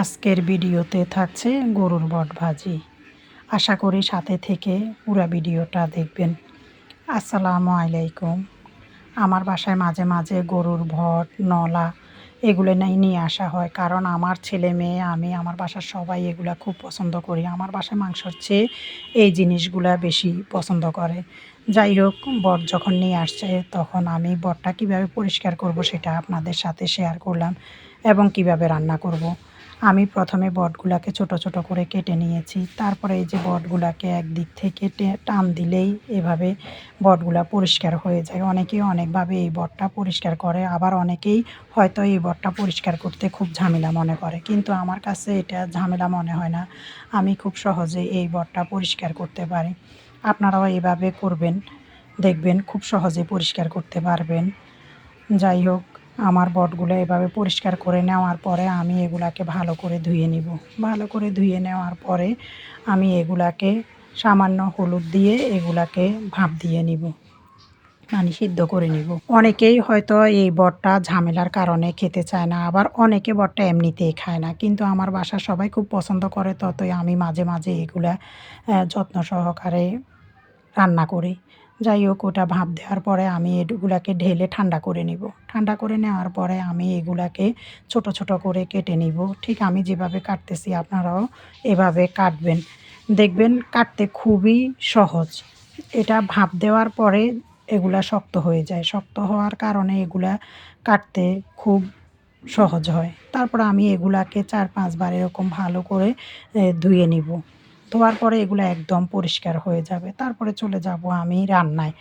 আজকের ভিডিওতে থাকছে গরুর বট ভাজি। আশা করি সাথে থেকে পুরো ভিডিওটা দেখবেন। আসসালামু আলাইকুম। আমার বাসায় মাঝে মাঝে গরুর ভট, নলা এগুলো নিয়ে আসা হয়, কারণ আমার ছেলে মেয়ে, আমি, আমার বাসার সবাই এগুলা খুব পছন্দ করি। আমার বাসায় মাংসর চেয়ে এই জিনিসগুলা বেশি পছন্দ করে। যাই হোক, বট যখন নিয়ে আসছে তখন আমি বটটা কীভাবে পরিষ্কার করব সেটা আপনাদের সাথে শেয়ার করলাম এবং কিভাবে রান্না করব। আমি প্রথমে বটগুলাকে ছোট ছোট করে কেটে নিয়েছি। তারপরে এই যে বটগুলাকে একদিক থেকে টান দিলেই এভাবে বটগুলা পরিষ্কার হয়ে যায়। অনেকেই অনেকভাবে এই বটটা পরিষ্কার করে, আবার অনেকেই হয়তো এই বটটা পরিষ্কার করতে খুব ঝামেলা মনে করে, কিন্তু আমার কাছে এটা ঝামেলা মনে হয় না। আমি খুব সহজে এই বটটা পরিষ্কার করতে পারি। আপনারাও এভাবে করবেন, দেখবেন খুব সহজে পরিষ্কার করতে পারবেন। যাই হোক, আমার বটগুলো এভাবে পরিষ্কার করে নেওয়ার পরে আমি এগুলাকে ভালো করে ধুয়ে নিব। ভালো করে ধুয়ে নেওয়ার পরে আমি এগুলাকে সামান্য হলুদ দিয়ে এগুলাকে ভাপ দিয়ে নিব, মানে সিদ্ধ করে নিব। অনেকেই হয়তো এই বটটা ঝামেলার কারণে খেতে চায় না, আবার অনেকে বটটা এমনিতেই খায় না, কিন্তু আমার বাসার সবাই খুব পছন্দ করে, ততই আমি মাঝে মাঝে এগুলা যত্ন সহকারে রান্না করি। যাই হোক, ওটা ভাপ দেওয়ার পরে আমি এগুলাকে ঢেলে ঠান্ডা করে নিব। ঠান্ডা করে নেওয়ার পরে আমি এগুলাকে ছোট ছোট করে কেটে নিব। ঠিক আমি যেভাবে কাটতেছি আপনারাও এভাবে কাটবেন, দেখবেন কাটতে খুবই সহজ। এটা ভাপ দেওয়ার পরে এগুলা শক্ত হয়ে যায়, শক্ত হওয়ার কারণে এগুলা কাটতে খুব সহজ হয়। তারপর আমি এগুলাকে ৪-৫ বার এরকম ভালো করে ধুয়ে নিব। ধোয়ার পরে এগুলো একদম পরিষ্কার হয়ে যাবে। তারপরে চলে যাব আমি রান্নায়।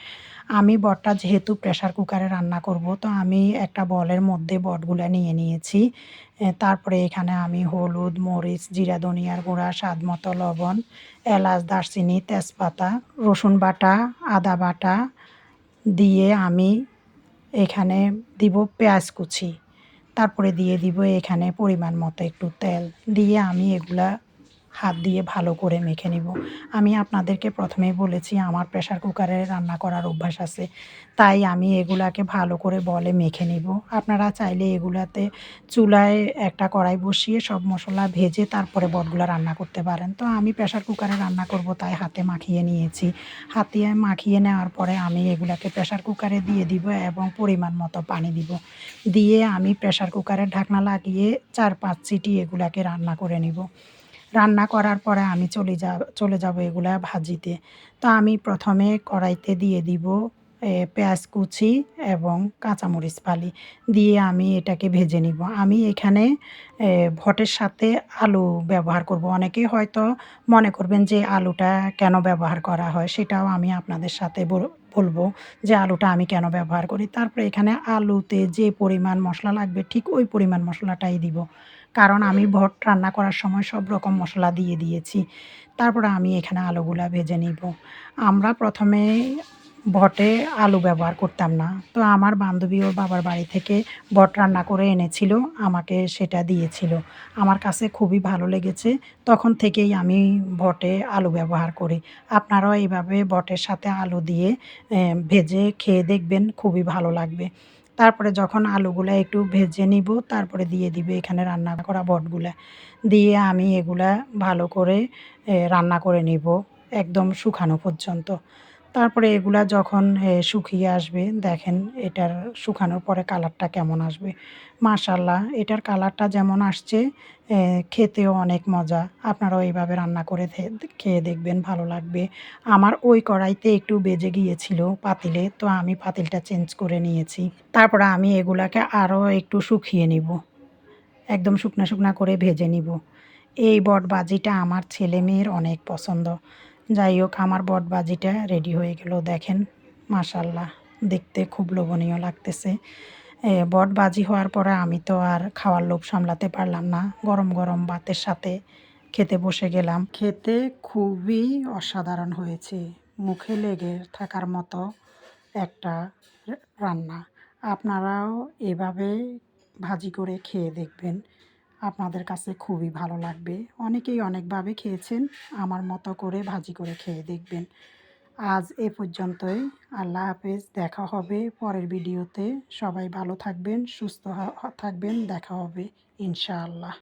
আমি বটটা যেহেতু প্রেশার কুকারে রান্না করব, তো আমি একটা বলের মধ্যে বটগুলা নিয়ে নিয়েছি। তারপরে এখানে আমি হলুদ, মরিচ, জিরা, ধনিয়ার গুঁড়া, স্বাদমতো লবণ, এলাচ, দারচিনি, তেজপাতা, রসুন বাটা, আদা বাটা দিয়ে আমি এখানে দিব পেঁয়াজ কুচি। তারপরে দিয়ে দিব এখানে পরিমাণ মতো একটু তেল দিয়ে আমি এগুলা হাত দিয়ে ভালো করে মেখে নিব। আমি আপনাদেরকে প্রথমেই বলেছি আমার প্রেশার কুকারে রান্না করার অভ্যাস আছে, তাই আমি এগুলাকে ভালো করে বলে মেখে নিব। আপনারা চাইলে এগুলাতে চুলায় একটা কড়াই বসিয়ে সব মশলা ভেজে তারপরে বটগুলা রান্না করতে পারেন। তো আমি প্রেশার কুকারে রান্না করব, তাই হাতে মাখিয়ে নিয়েছি। হাতে মাখিয়ে নেওয়ার পরে আমি এগুলাকে প্রেশার কুকারে দিয়ে দিব এবং পরিমাণ মতো পানি দিব। দিয়ে আমি প্রেশার কুকারের ঢাকনা লাগিয়ে ৪-৫ সিটি এগুলাকে রান্না করে নিব। রান্না করার পরে আমি চলে যাব এগুলা ভাজিতে। তো আমি প্রথমে কড়াইতে দিয়ে দিব পেঁয়াজ কুচি এবং কাঁচামরিচ ফালি দিয়ে আমি এটাকে ভেজে নিব। আমি এখানে ভটের সাথে আলু ব্যবহার করব। অনেকেই হয়তো মনে করবেন যে আলুটা কেন ব্যবহার করা হয়, সেটাও আমি আপনাদের সাথে বলবো যে আলুটা আমি কেন ব্যবহার করি। তারপরে এখানে আলুতে যে পরিমাণ মশলা লাগবে ঠিক ওই পরিমাণ মশলাটাই দিব, কারণ আমি ভট রান্না করার সময় সব রকম মশলা দিয়ে দিয়েছি। তারপরে আমি এখানে আলুগুলা ভেজে নিব। আমরা প্রথমে ভটে আলু ব্যবহার করতাম না, তো আমার বান্ধবী ওর বাবার বাড়ি থেকে ভট রান্না করে এনেছিল, আমাকে সেটা দিয়েছিল। আমার কাছে খুবই ভালো লেগেছে, তখন থেকেই আমি ভটে আলু ব্যবহার করি। আপনারাও এইভাবে ভটের সাথে আলু দিয়ে ভেজে খেয়ে দেখবেন, খুবই ভালো লাগবে। তারপরে যখন আলুগুলা একটু ভেজে নিব, তারপরে দিয়ে দিব এখানে রান্না করা বটগুলা। দিয়ে আমি এগুলা ভালো করে রান্না করে নিব একদম শুকানো পর্যন্ত। তারপরে এগুলা যখন শুকিয়ে আসবে, দেখেন এটার শুকানোর পরে কালারটা কেমন আসবে। মাশাআল্লাহ, এটার কালারটা যেমন আসছে খেতেও অনেক মজা। আপনারাও এইভাবে রান্না করে খেয়ে দেখবেন, ভালো লাগবে। আমার ওই কড়াইতে একটু বেজে গিয়েছিল পাতিলে, তো আমি পাতিলটা চেঞ্জ করে নিয়েছি। তারপরে আমি এগুলাকে আরও একটু শুকিয়ে নিব, একদম শুকনা শুকনা করে ভেজে নিব। এই বটভাজিটা আমার ছেলে মেয়ের অনেক পছন্দ। যাই হোক, আমার বটভাজিটা রেডি হয়ে গেল, দেখেন মাশাআল্লাহ, দেখতে খুব লোভনীয় লাগতেছে। বটভাজি হওয়ার পরে আমি তো আর খাওয়ার লোভ সামলাতে পারলাম না, গরম গরম ভাতের সাথে খেতে বসে গেলাম। খেতে খুবই অসাধারণ হয়েছে, মুখে লেগে থাকার মতো একটা রান্না। আপনারাও এভাবে ভাজি করে খেয়ে দেখবেন, আপনাদের কাছে খুবই ভালো লাগবে। অনেকেই অনেকভাবে খেয়েছেন, আমার মতো করে ভাজি করে খেয়ে দেখবেন। আজ এ পর্যন্তই। আল্লাহ হাফেজ, দেখা হবে পরের ভিডিওতে। সবাই ভালো থাকবেন, সুস্থ থাকবেন, দেখা হবে ইনশাআল্লাহ।